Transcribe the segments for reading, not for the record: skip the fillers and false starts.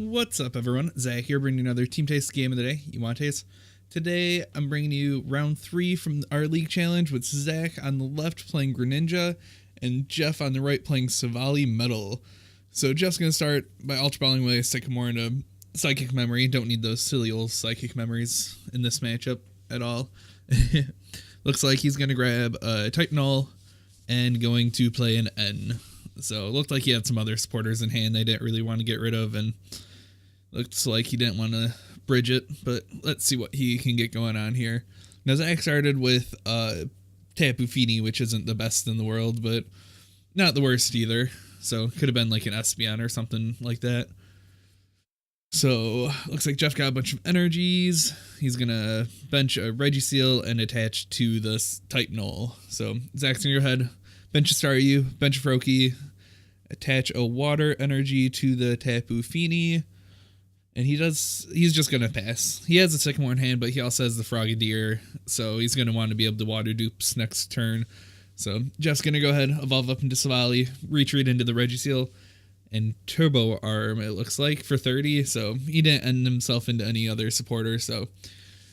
What's up, everyone? Zach here, bringing you another Team Taste game of the day. You want taste? Today, I'm bringing you round 3 from our league challenge with Zach on the left playing Greninja and Jeff on the right playing Silvally Metal. So Jeff's going to start by Ultra Balling away Sycamore into Psychic Memory. Don't need those silly old Psychic Memories in this matchup at all. Looks like he's going to grab a Titanol and going to play an N. So it looked like he had some other supporters in hand they didn't really want to get rid of, and looks like he didn't want to bridge it, but let's see what he can get going on here. Now Zach started with Tapu Fini, which isn't the best in the world, but not the worst either. So could have been like an Espeon or something like that. So looks like Jeff got a bunch of energies. He's gonna bench a Regiseal and attach to this Titanol. So Zach's in your head. Bench a Staryu, bench a Froakie, attach a water energy to the Tapu Fini, and he's just going to pass. He has a Sycamore in hand, but he also has the Frogadier, so he's going to want to be able to water dupes next turn. So Jeff's going to go ahead, evolve up into Silvally, retreat into the Regiseal, and Turbo Arm, it looks like, for 30, so he didn't end himself into any other supporter, so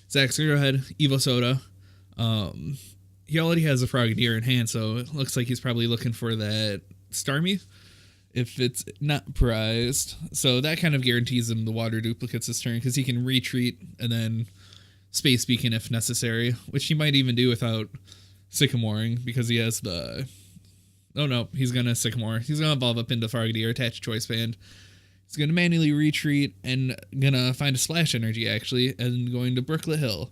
Zach's going to go ahead, Evo Soda. He already has a Frogadier in hand, so it looks like he's probably looking for that Starmie if it's not prized. So that kind of guarantees him the water duplicates this turn because he can retreat and then Space Beacon if necessary, which he might even do without Sycamoring because he has the... Oh no, he's going to Sycamore. He's going to evolve up into Frogadier, attach Choice Band. He's going to manually retreat and going to find a Splash Energy, actually, and going to Brooklet Hill.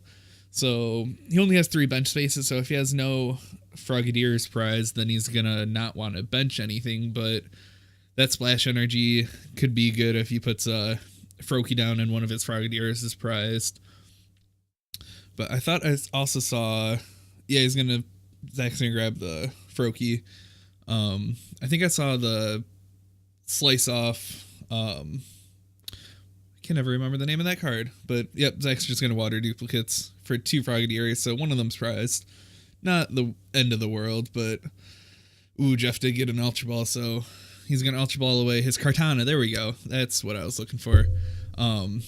So he only has 3 bench spaces, so if he has no Frogadier's prize, then he's going to not want to bench anything, but that Splash Energy could be good if he puts a Froakie down and one of his Frogadiers is prized. But I thought I also saw... Yeah, Zach's going to grab the Froakie. I think I saw the Slice Off... I can never remember the name of that card, but yep, Zach's just going to water duplicates for 2 Frogadiers, so one of them's prized. Not the end of the world, but ooh, Jeff did get an Ultra Ball, so he's going to Ultra Ball away his Kartana. There we go. That's what I was looking for. Then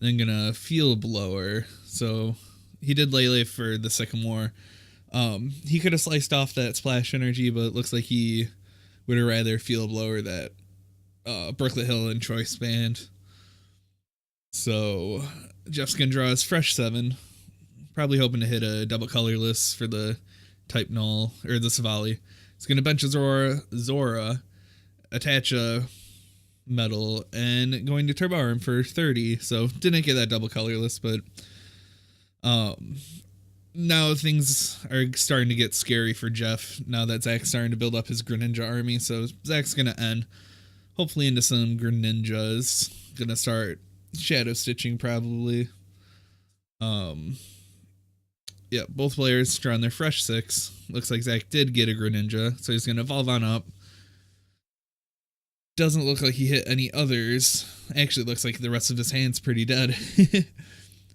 going to Field Blower. So he did Lele for the Sycamore. He could have sliced off that Splash Energy, but it looks like he would have rather Field Blower that Brooklet Hill and Choice Band. So Jeff's gonna draw his fresh 7, probably hoping to hit a double colorless for the type null or the Silvally. He's gonna bench a Zora, attach a metal, and going to Turbo Arm for 30. So didn't get that double colorless, but now things are starting to get scary for Jeff now that Zach's starting to build up his Greninja army. So Zach's gonna end hopefully into some Greninjas. Gonna start Shadow Stitching probably. Yeah, both players drawing their fresh 6. Looks like Zach did get a Greninja, so he's gonna evolve on up. Doesn't look like he hit any others. Actually, looks like the rest of his hand's pretty dead.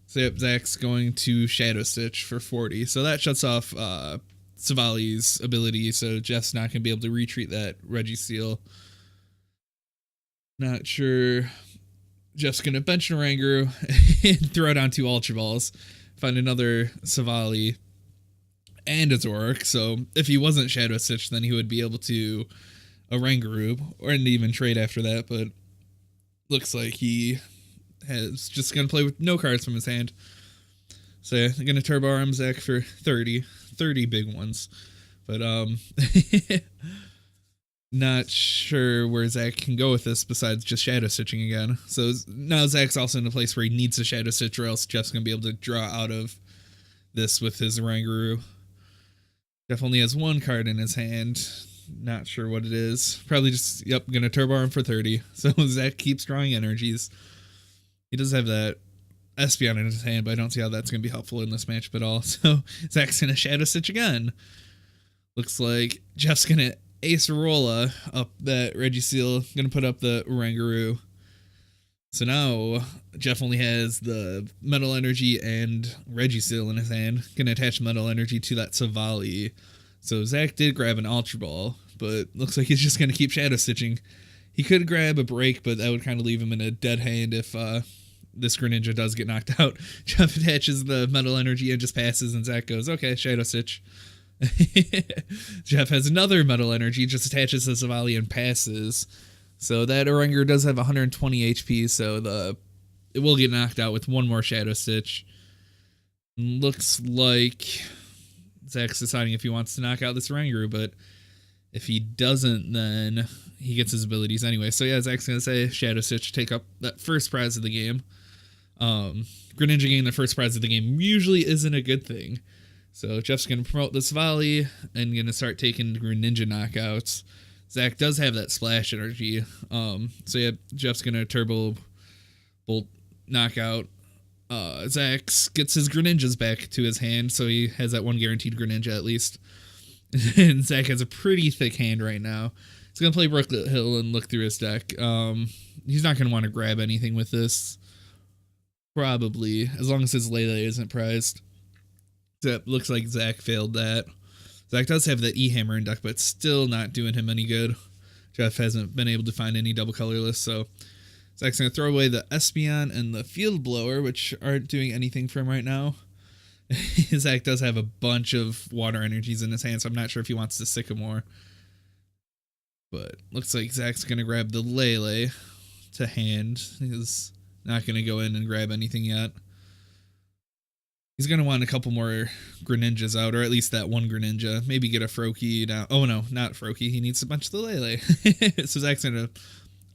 So yep, Zach's going to Shadow Stitch for 40. So that shuts off Silvally's ability, so Jeff's not gonna be able to retreat that Regiseal. Not sure. Jeff's going to bench an Oranguru and throw down 2 Ultra Balls. Find another Silvally and a Zoroark. So if he wasn't Shadow Stitch, then he would be able to Oranguru or even trade after that. But looks like he has just going to play with no cards from his hand. So yeah, I'm going to Turbo Arm Zach for 30. 30 big ones. But not sure where Zach can go with this besides just Shadow Stitching again. So now Zach's also in a place where he needs to Shadow Stitch or else Jeff's going to be able to draw out of this with his Oranguru. Jeff only has 1 card in his hand. Not sure what it is. Probably just, yep, going to Turbo Arm for 30. So Zach keeps drawing energies. He does have that Espeon in his hand, but I don't see how that's going to be helpful in this matchup at all. So Zach's going to Shadow Stitch again. Looks like Jeff's going to Acerola up that Regiseal, gonna put up the Oranguru. So now Jeff only has the Metal Energy and Regiseal in his hand. Gonna attach Metal Energy to that Silvally. So Zach did grab an Ultra Ball, but looks like he's just gonna keep Shadow Stitching. He could grab a break, but that would kind of leave him in a dead hand if this Greninja does get knocked out. Jeff attaches the metal energy and just passes, and Zach goes, okay, Shadow Stitch. Jeff has another metal energy, just attaches to Silvally and passes. So that Oranger does have 120 HP, so it will get knocked out with one more Shadow Stitch. Looks like Zach's deciding if he wants to knock out this Oranger, but if he doesn't, then he gets his abilities anyway. So yeah, Zach's going to say Shadow Stitch, take up that first prize of the game. Greninja getting the first prize of the game usually isn't a good thing. So Jeff's going to promote this volley and going to start taking Greninja knockouts. Zach does have that splash energy. So yeah, Jeff's going to Turbo Bolt knockout. Zach gets his Greninjas back to his hand, so he has that one guaranteed Greninja at least. And Zach has a pretty thick hand right now. He's going to play Brooklet Hill and look through his deck. He's not going to want to grab anything with this. Probably, as long as his Lele isn't prized. So it looks like Zach failed that. Zach does have the E-Hammer in deck, but still not doing him any good. Jeff hasn't been able to find any double colorless, so Zach's going to throw away the Espeon and the Field Blower, which aren't doing anything for him right now. Zach does have a bunch of water energies in his hand, so I'm not sure if he wants the Sycamore. But looks like Zach's going to grab the Lele to hand. He's not going to go in and grab anything yet. He's going to want a couple more Greninjas out, or at least that one Greninja. Maybe get a Froakie down. Oh, no, not Froakie. He needs a bunch of the Lele. So Zach's going to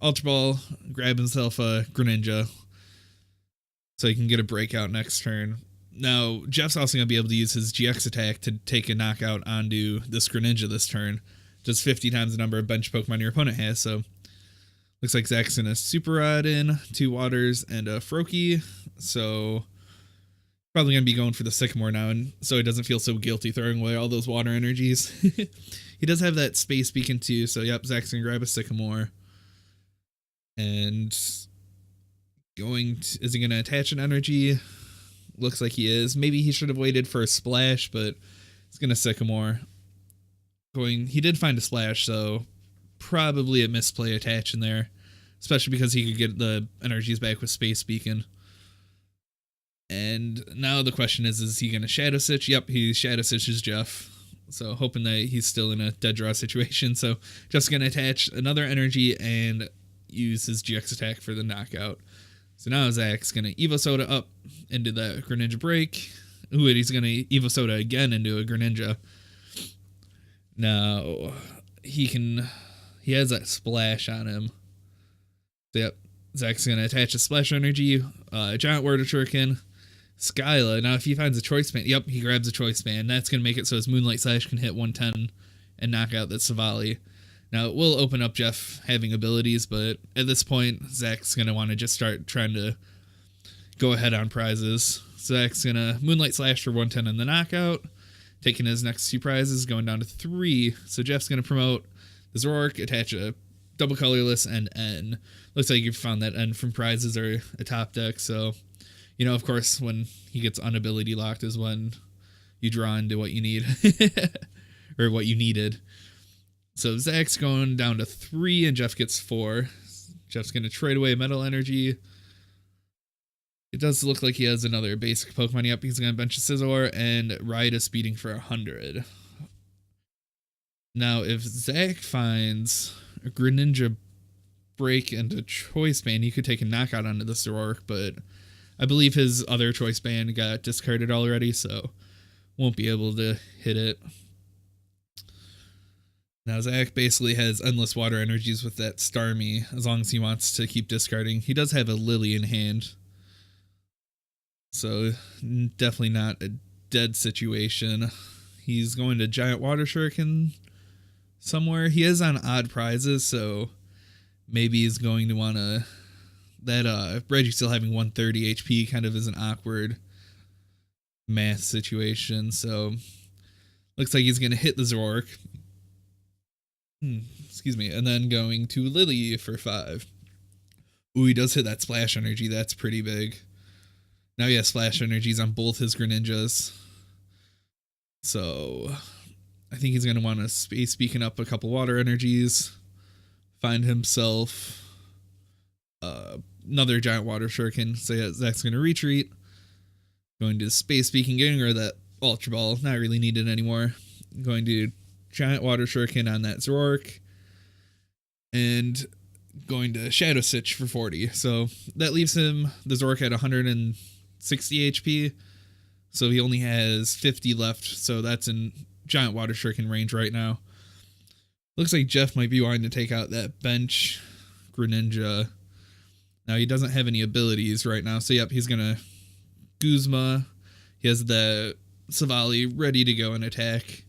Ultra Ball, grab himself a Greninja so he can get a breakout next turn. Now, Jeff's also going to be able to use his GX attack to take a knockout onto this Greninja this turn. Just 50 times the number of bench Pokemon your opponent has, so looks like Zach's going to Super Rod in, 2 Waters, and a Froakie, so probably going to be going for the Sycamore now, and so he doesn't feel so guilty throwing away all those water energies. He does have that Space Beacon too, so yep, Zach's going to grab a Sycamore. And is he going to attach an energy? Looks like he is. Maybe he should have waited for a Splash, but he's going to Sycamore. He did find a Splash, so probably a misplay attach in there, especially because he could get the energies back with Space Beacon. And now the question is he going to Shadow Stitch? Yep, he Shadow Stitches Jeff. So hoping that he's still in a dead draw situation. So Jeff's going to attach another energy and use his GX attack for the knockout. So now Zach's going to Evo Soda up into the Greninja Break. Ooh, and he's going to Evo Soda again into a Greninja. Now, he has that Splash on him. So yep, Zach's going to attach a Splash energy, Giant Word of Shuriken, Skyla. Now, if he finds a Choice Band, yep, he grabs a Choice Band. That's going to make it so his Moonlight Slash can hit 110 and knock out that Silvally. Now, it will open up Jeff having abilities, but at this point, Zach's going to want to just start trying to go ahead on prizes. Zach's going to Moonlight Slash for 110 in the knockout, taking his next 2 prizes, going down to 3. So Jeff's going to promote the Zoroark, attach a double colorless, and N. Looks like you found that N from prizes or a top deck, so, you know, of course, when he gets unability locked is when you draw into what you need, or what you needed. So Zach's going down to 3 and Jeff gets 4. Jeff's going to trade away Metal Energy. It does look like he has another basic Pokemon. Yep, he's going to bench a Scizor and ride a speeding for 100. Now, if Zach finds a Greninja Break and a Choice Band, he could take a knockout onto the Zoroark, but I believe his other Choice Band got discarded already, so won't be able to hit it. Now, Zach basically has endless water energies with that Starmie, as long as he wants to keep discarding. He does have a Lily in hand, so definitely not a dead situation. He's going to Giant Water Shuriken somewhere. He is on odd prizes, so maybe he's going to want to... That Reggie still having 130 HP kind of is an awkward math situation, so looks like he's going to hit the Zoroark. Excuse me, and then going to Lily for 5. Ooh, he does hit that Splash Energy. That's pretty big. Now he has Splash Energies on both his Greninjas. So I think he's going to want to Space Beacon up a couple Water Energies. find himself another giant water shuriken. So yeah, Zach's going to retreat. Going to Space Beacon, getting rid of that Ultra Ball. Not really needed anymore. Going to giant water shuriken on that Zork. And going to Shadow Stitch for 40. So that leaves him, the Zork, at 160 HP. So he only has 50 left. So that's in giant water shuriken range right now. Looks like Jeff might be wanting to take out that bench Greninja. Now he doesn't have any abilities right now. So yep, he's going to Guzma. He has the Silvally ready to go and attack.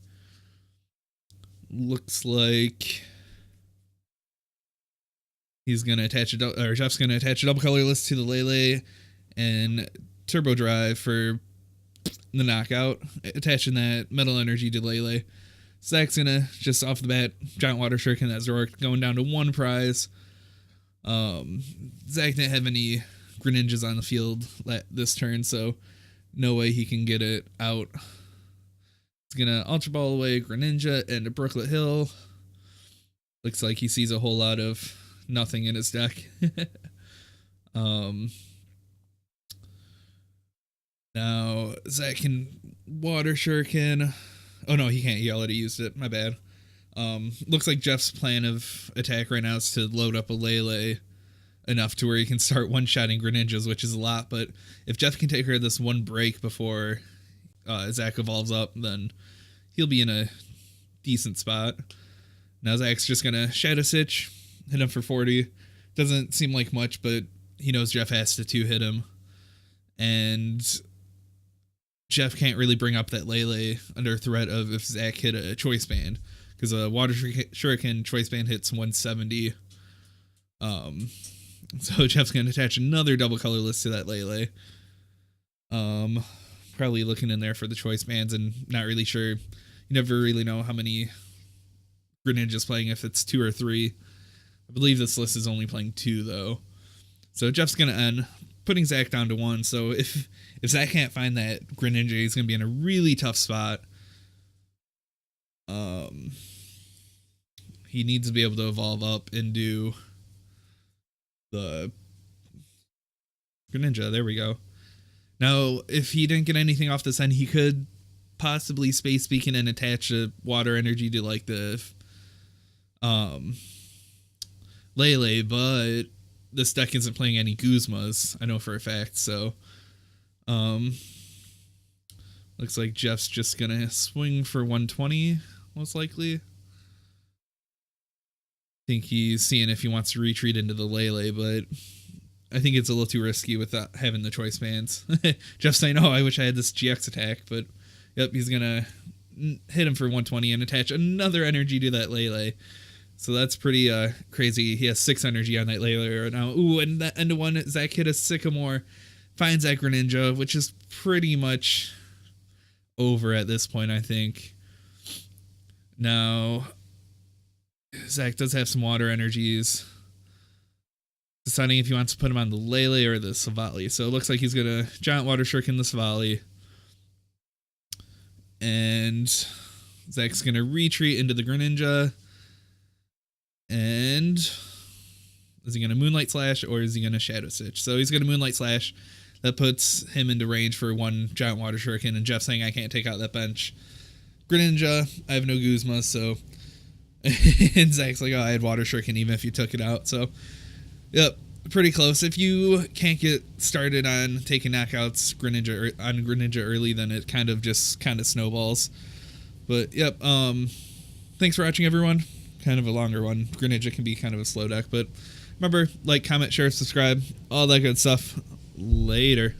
Looks like he's going to attach Jeff's going to attach a double colorless to the Lele and Turbo Drive for the knockout, attaching that Metal Energy to Lele. Zach's going to, just off the bat, giant water shuriken that Zork, going down to 1 prize. Zach didn't have any Greninjas on the field this turn, so no way he can get it out. He's gonna Ultra Ball away Greninja and a Brooklet Hill. Looks like he sees a whole lot of nothing in his deck. Now Zach can Water Shuriken. Oh no, he can't. He already used it. My bad. Looks like Jeff's plan of attack right now is to load up a Lele enough to where he can start one-shotting Greninjas, which is a lot, but if Jeff can take care of this one break before Zach evolves up, then he'll be in a decent spot. Now Zach's just going to Shadow Stitch, hit him for 40. Doesn't seem like much, but he knows Jeff has to 2-hit him. And Jeff can't really bring up that Lele under threat of if Zach hit a Choice Band, because a Water Shuriken Choice Band hits 170. So Jeff's going to attach another double colorless to that Lele. Probably looking in there for the Choice Bands and not really sure. You never really know how many Greninja's playing, if it's 2 or 3. I believe this list is only playing 2, though. So Jeff's going to end, putting Zach down to 1. So if Zach can't find that Greninja, he's going to be in a really tough spot. He needs to be able to evolve up and do the Greninja. There we go. Now, if he didn't get anything off this end, he could possibly Space Beacon and attach a Water Energy to like the Lele, but this deck isn't playing any Guzmas, I know for a fact. So looks like Jeff's just gonna swing for 120, most likely. I think he's seeing if he wants to retreat into the Lele, but I think it's a little too risky without having the Choice Bands. Jeff's saying, oh, I wish I had this GX attack, but yep, he's gonna hit him for 120 and attach another energy to that Lele. So that's pretty crazy. He has 6 energy on that Lele right now. Ooh, and that end of one, Zach hit a Sycamore, finds that Greninja, which is pretty much over at this point, I think. Now, Zach does have some water energies. Deciding if he wants to put him on the Lele or the Silvally. So it looks like he's going to Giant Water Shuriken the Silvally. And Zach's going to retreat into the Greninja. And is he going to Moonlight Slash or is he going to Shadow Stitch? So he's going to Moonlight Slash. That puts him into range for 1 Giant Water Shuriken. And Jeff saying, I can't take out that bench. Greninja, I have no Guzma, so... and Zach's like, oh, I had Water Shuriken even if you took it out. So, yep, pretty close. If you can't get started on taking knockouts on Greninja early, then it kind of snowballs. But, yep, thanks for watching, everyone. Kind of a longer one. Greninja can be kind of a slow deck, but remember, like, comment, share, subscribe, all that good stuff. Later.